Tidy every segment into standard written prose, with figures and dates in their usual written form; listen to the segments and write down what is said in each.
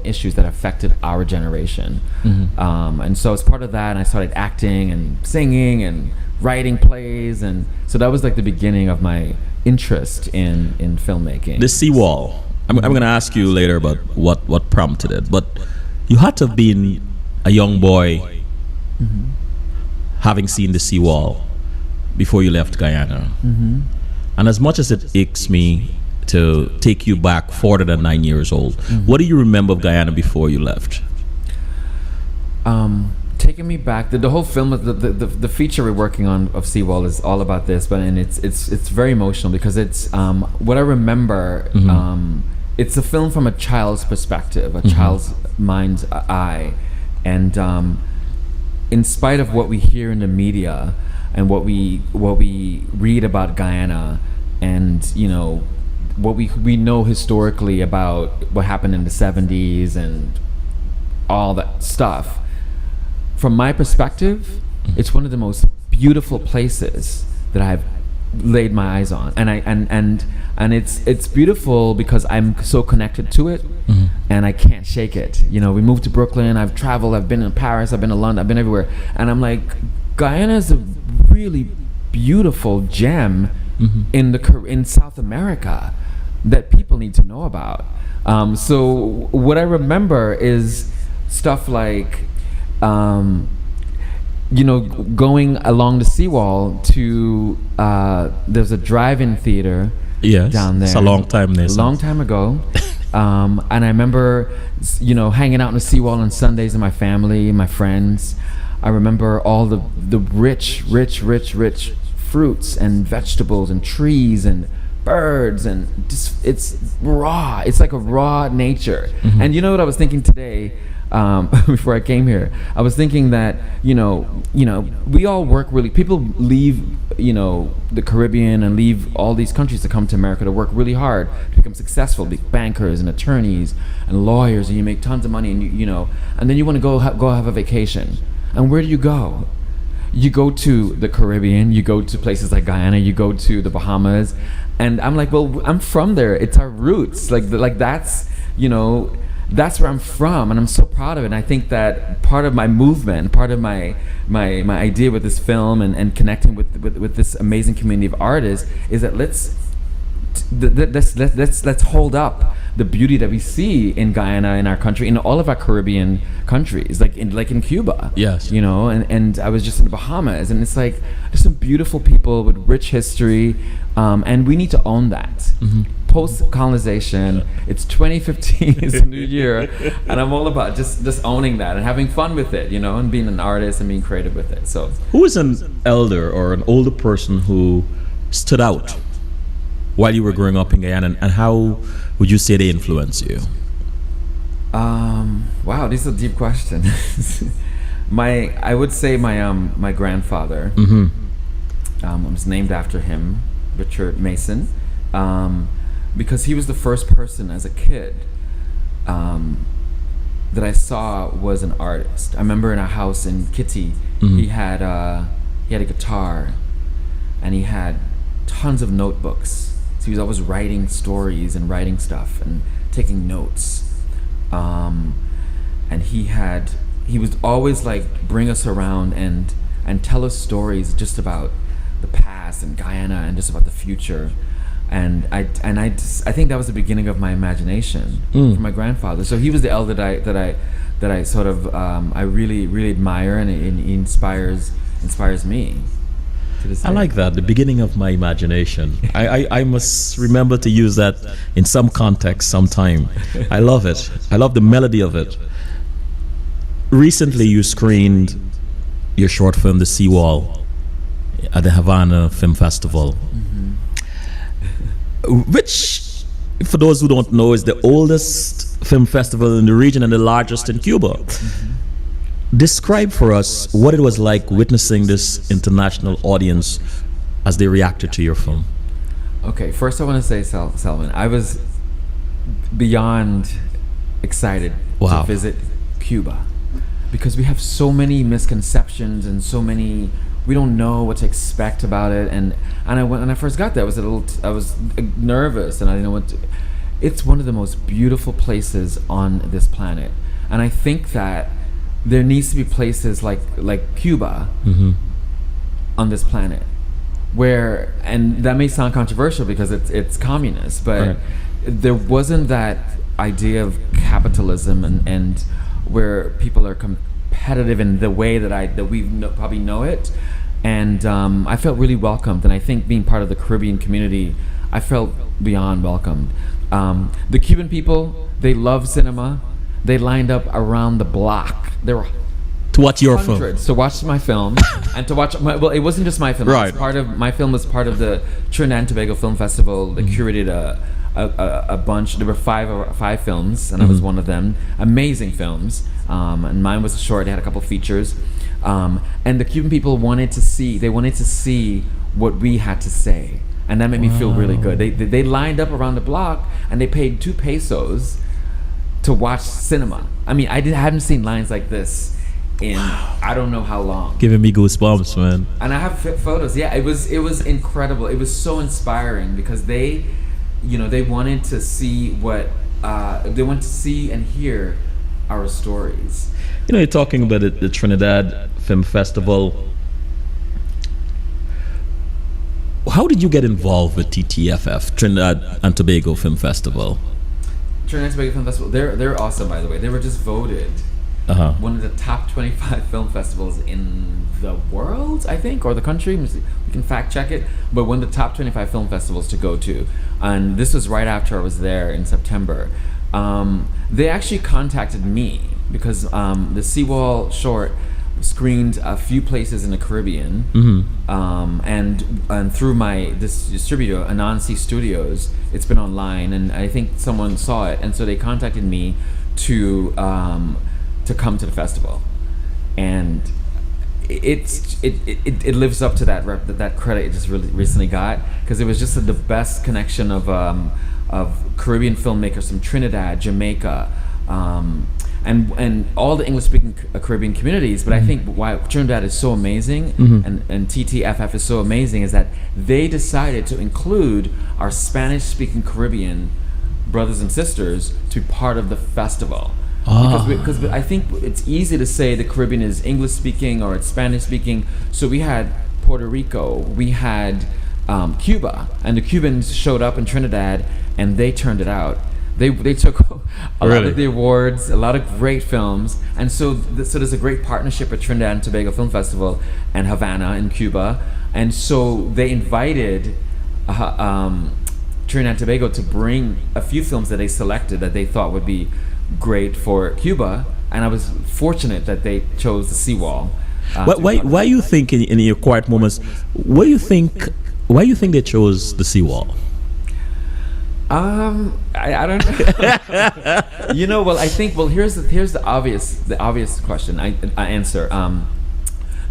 issues that affected our generation. And so as part of that, I started acting and singing and writing plays, and so that was like the beginning of my interest in filmmaking. The Seawall. I'm going to ask you later about what prompted it, but you had to have been a young boy having seen the Seawall before you left Guyana. And as much as it aches me to take you back further than 9 years old, what do you remember of Guyana before you left? Taking me back, the whole film, the feature we're working on of Seawall is all about this, but it's very emotional because it's what I remember. It's a film from a child's perspective, a child's mind's eye, and in spite of what we hear in the media and what we read about Guyana, and you know what we know historically about what happened in the 70s and all that stuff. From my perspective, it's one of the most beautiful places that I've laid my eyes on, and it's beautiful because I'm so connected to it, and I can't shake it. You know, we moved to Brooklyn. I've traveled. I've been in Paris. I've been in London. I've been everywhere, and I'm like, Guyana is a really beautiful gem in South America that people need to know about. So what I remember is stuff like, you know, going along the Seawall to there's a drive-in theater down there. It's a long time there. A long time ago. And I remember, you know, hanging out on the Seawall on Sundays with my family, my friends. I remember all the rich fruits and vegetables and trees and birds, and just it's raw. It's like a raw nature. And you know what I was thinking today? Before I came here, I was thinking that you know we all work really. People leave the Caribbean and leave all these countries to come to America to work really hard to become successful, be bankers and attorneys and lawyers, and you make tons of money, and and then you want to go have a vacation. And where do you go? You go to the Caribbean, you go to places like Guyana, you go to the Bahamas, and I'm like, well, I'm from there. It's our roots. Like that's that's where I'm from, and I'm so proud of it. And I think that part of my movement, part of my idea with this film and connecting with this amazing community of artists is that let's hold up the beauty that we see in Guyana, in our country, in all of our Caribbean countries, like in Cuba. Yes. And I was just in the Bahamas, and it's like there's some beautiful people with rich history, and we need to own that. Post-colonization, it's 2015, it's a new year, and I'm all about just owning that and having fun with it, and being an artist and being creative with it. So, who is an elder or an older person who stood out while you were growing up in Guyana, and how would you say they influenced you? Wow, this is a deep question. I would say my grandfather. I was named after him, Richard Mason. Because he was the first person as a kid that I saw was an artist. I remember in our house in Kitty, he had a guitar, and he had tons of notebooks. So he was always writing stories and writing stuff and taking notes. And he would always like bring us around and tell us stories just about the past and Guyana and just about the future. And I think that was the beginning of my imagination from my grandfather. So he was the elder that I sort of I really admire, and he inspires me to this day. I like that, the beginning of my imagination. I must remember to use that in some context sometime. I love it. I love the melody of it. Recently you screened your short film, The Seawall, at the Havana Film Festival. Which, for those who don't know, is the oldest film festival in the region and the largest in Cuba. Describe for us what it was like witnessing this international audience as they reacted to your film. Okay, first I want to say, Selman, I was beyond excited to visit Cuba, because we have so many misconceptions and so many. We don't know what to expect about it, and when I first got there, I was nervous, and I didn't know what to. it's one of the most beautiful places on this planet. And I think that there needs to be places like Cuba on this planet, where, and that may sound controversial because it's communist, but there wasn't that idea of capitalism and where people are competitive in the way that we probably know it. And I felt really welcomed, and I think being part of the Caribbean community, I felt beyond welcomed. The Cuban people, they love cinema. They lined up around the block. There were to watch your film, to watch my film, and to watch well, it wasn't just my film. Right. It was part of my film was part of the Trinidad and Tobago Film Festival. They curated a bunch. There were five films, and I was one of them. Amazing films, and mine was short. They had a couple features, and the Cuban people wanted to see what we had to say, and that made me feel really good. They lined up around the block, and they paid 2 pesos to watch cinema. I mean, I hadn't seen lines like this in I don't know how long. Giving me goosebumps, man. And I have photos. Yeah, it was incredible. It was so inspiring because they wanted to see they wanted to see and hear our stories. You're talking about the Trinidad Film Festival. How did you get involved with TTFF, Trinidad and Tobago Film Festival? Trinidad and Tobago Film Festival. They're awesome, by the way. They were just voted one of the top 25 film festivals in the world, I think, or the country. We can fact check it. But one of the top 25 film festivals to go to. And this was right after I was there in September. They actually contacted me because the Seawall short screened a few places in the Caribbean, and through this distributor, Anansi Studios, it's been online, and I think someone saw it, and so they contacted me to come to the festival, and it lives up to that credit it just really recently got, because it was just the best connection of Caribbean filmmakers from Trinidad, Jamaica, and all the English-speaking Caribbean communities. But I think why Trinidad is so amazing and TTFF is so amazing is that they decided to include our Spanish-speaking Caribbean brothers and sisters to be part of the festival. Because I think it's easy to say the Caribbean is English-speaking or it's Spanish-speaking. So we had Puerto Rico, we had Cuba, and the Cubans showed up in Trinidad and they turned it out. They took a lot of the awards, a lot of great films, and so there's a great partnership with Trinidad and Tobago Film Festival and Havana in Cuba, and so they invited Trinidad and Tobago to bring a few films that they selected that they thought would be great for Cuba, and I was fortunate that they chose the Seawall. Why you think in your quiet moments? Why you think they chose the Seawall? I don't know. Well, I think here's the obvious question I answer.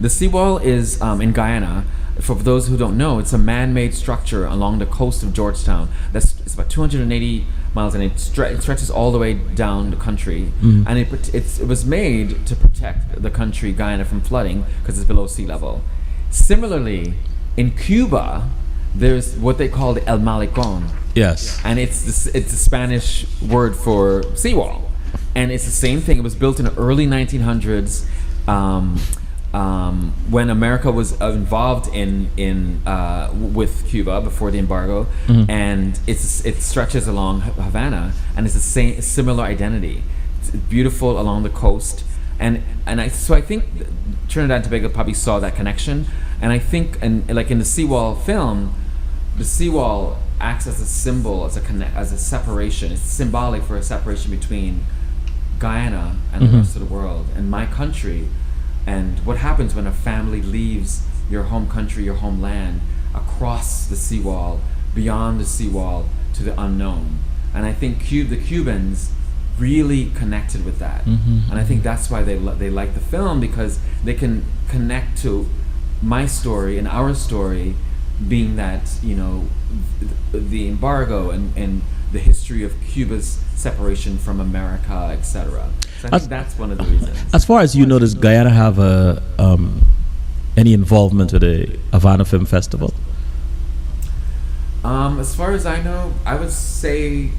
The Seawall is in Guyana. For those who don't know, it's a man-made structure along the coast of Georgetown. It's about 280 miles, and it stretches all the way down the country. And it was made to protect the country, Guyana, from flooding because it's below sea level. Similarly, in Cuba, there's what they call the El Malecón. Yes. And it's the Spanish word for seawall. And it's the same thing. It was built in the early 1900s when America was involved with Cuba before the embargo. And it stretches along Havana, and it's the similar identity. It's beautiful along the coast. And I think Trinidad and Tobago probably saw that connection. And I think, like in the Seawall film, the Seawall acts as a symbol, as a separation. It's symbolic for a separation between Guyana and the rest of the world, and my country, and what happens when a family leaves your home country, your homeland, across the seawall, beyond the seawall, to the unknown. And I think the Cubans really connected with that, and I think that's why they like the film, because they can connect to my story and our story, being that the embargo and the history of Cuba's separation from America, etc. So I think that's one of the reasons. As far as you know, does Guyana have any involvement with the Ivana Film Festival? As far as I know, I would say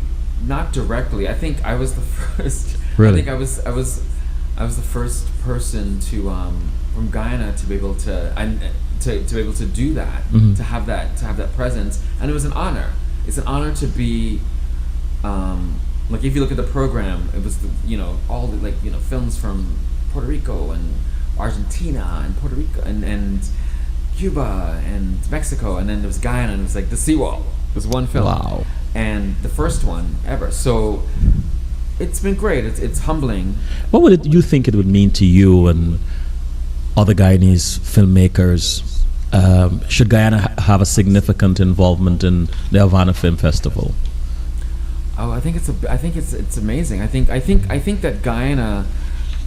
Not directly. I think I was the first. Really? I think I was the first person to from Guyana to be able to be able to do that, to have that presence, and it was an honor. It's an honor to be like if you look at the program, it was all the films from Puerto Rico and Argentina and Puerto Rico and Cuba and Mexico, and then there was Guyana, and it was like the Seawall. It was one film. Wow. And the first one ever. So it's been great. It's humbling. What would you think it would mean to you and other Guyanese filmmakers? Should Guyana have a significant involvement in the Ivana Film Festival? Oh, I think it's amazing. I think that Guyana,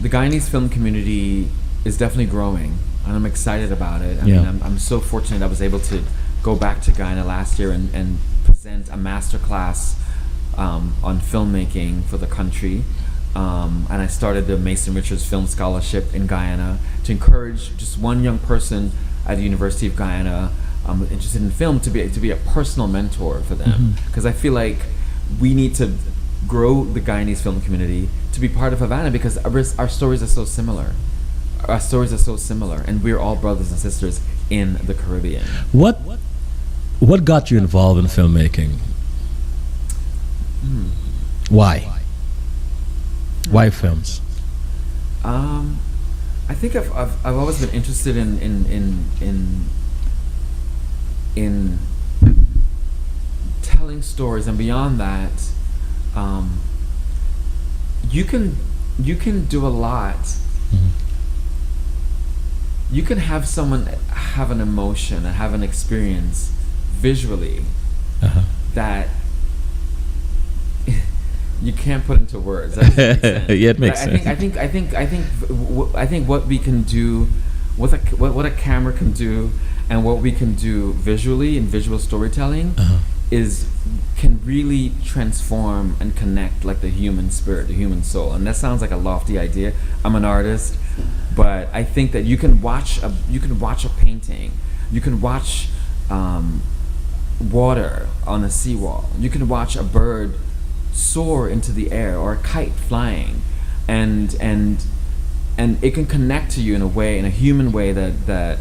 the Guyanese film community, is definitely growing, and I'm excited about it. I mean, I'm so fortunate I was able to go back to Guyana last year and present a master class on filmmaking for the country, and I started the Mason Richards Film Scholarship in Guyana to encourage just one young person at the University of Guyana interested in film to be a personal mentor for them, because I feel like we need to grow the Guyanese film community to be part of Havana, because our stories are so similar. Our stories are so similar, and we're all brothers and sisters in the Caribbean. What got you involved in filmmaking? Why? Why films? I think I've always been interested in telling stories, and beyond that, you can do a lot. You can have someone have an emotion and have an experience visually that you can't put into words. That doesn't make sense. Yeah, it makes sense. I think what we can do, what a camera can do, and what we can do visually in visual storytelling can really transform and connect like the human spirit, the human soul. And that sounds like a lofty idea. I'm an artist, but I think that you can watch a painting, you can watch water on a seawall, you can watch a bird soar into the air or a kite flying, and it can connect to you in a human way that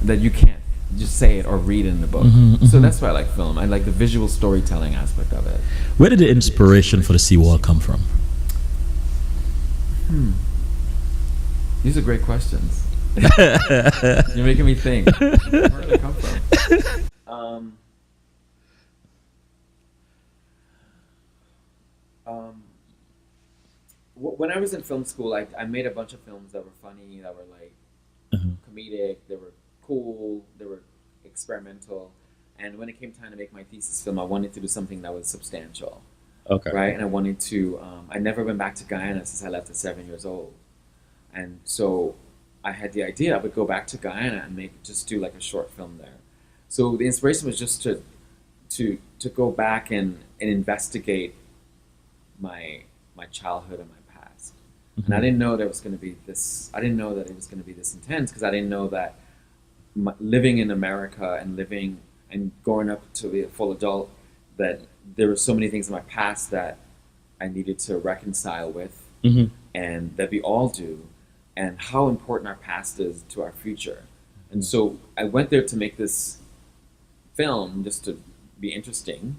you can't just say it or read it in the book. So that's why I like film. I like the visual storytelling aspect of it. Where did the inspiration for the Seawall come from? These are great questions. You're making me think. Where did it come from? When I was in film school, I made a bunch of films that were funny, that were like comedic, they were cool, they were experimental. And when it came time to make my thesis film, I wanted to do something that was substantial. Okay. Right? And I wanted to, I never went back to Guyana since I left at 7 years old. And so I had the idea I would go back to Guyana and just do like a short film there. So the inspiration was just to go back and investigate my childhood and my past. And I didn't know there was going to be this. I didn't know that it was going to be this intense, because I didn't know that living in America and living and growing up to be a full adult, that there were so many things in my past that I needed to reconcile with, and that we all do, and how important our past is to our future. And so I went there to make this film just to be interesting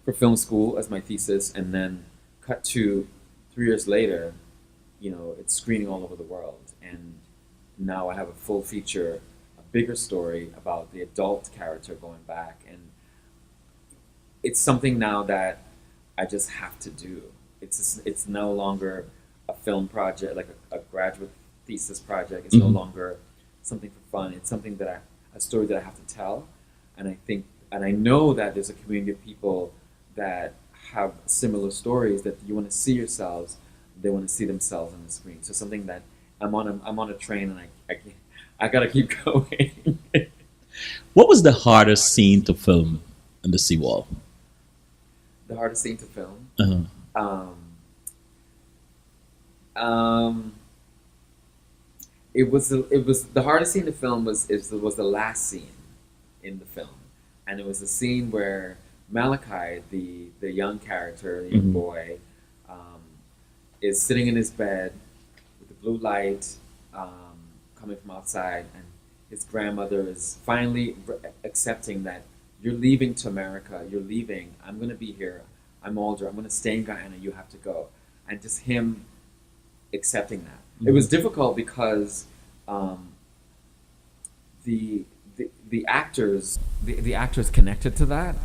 for film school as my thesis, and then cut to 3 years later, it's screening all over the world, and now I have a full feature, a bigger story about the adult character going back, and it's something now that I just have to do. It's no longer a film project, like a graduate thesis project. It's no longer something for fun. It's something a story that I have to tell, and I know that there's a community of people that have similar stories, that you want to see yourselves, they want to see themselves on the screen. So something that I'm on a train, and I gotta keep going. What was the hardest scene to film in the Seawall? The hardest scene to film? It was the hardest scene to film was the last scene in the film, and it was a scene where Malachi, the young character, the young boy, is sitting in his bed with the blue light coming from outside, and his grandmother is finally accepting that you're leaving to America. You're leaving. I'm going to be here. I'm older. I'm going to stay in Guyana. You have to go. And just him accepting that. It was difficult because the actors connected to that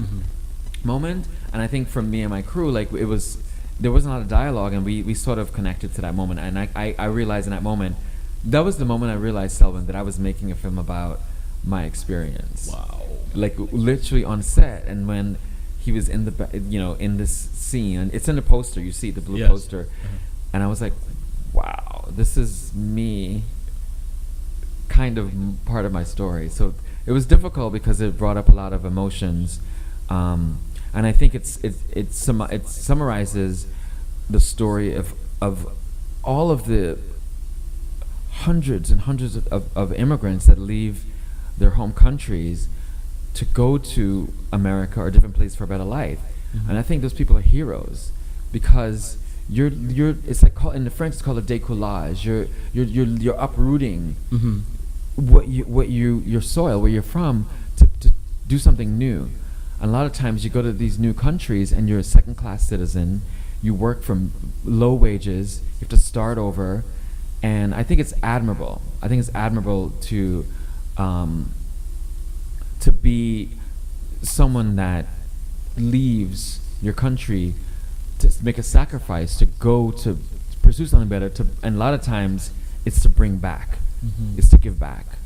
moment, and I think for me and my crew, like there wasn't a lot of dialogue, and we sort of connected to that moment. And I realized in that moment, that was the moment I realized, Selwyn, that I was making a film about my experience. Wow. Like literally on set, and when he was in in this scene, and it's in the poster, you see the blue poster, and I was like, wow, this is me, kind of part of my story. So it was difficult because it brought up a lot of emotions, and I think it summarizes the story of all of the hundreds and hundreds of immigrants that leave their home countries to go to America or a different place for a better life. And I think those people are heroes, because you're it's like in the French it's called a décollage. You're uprooting your soil, where you're from, to do something new. And a lot of times you go to these new countries and you're a second-class citizen. You work from low wages. You have to start over. And I think it's admirable. I think it's admirable to be someone that leaves your country to make a sacrifice to go to pursue something better. And a lot of times it's to bring back. It's to give back.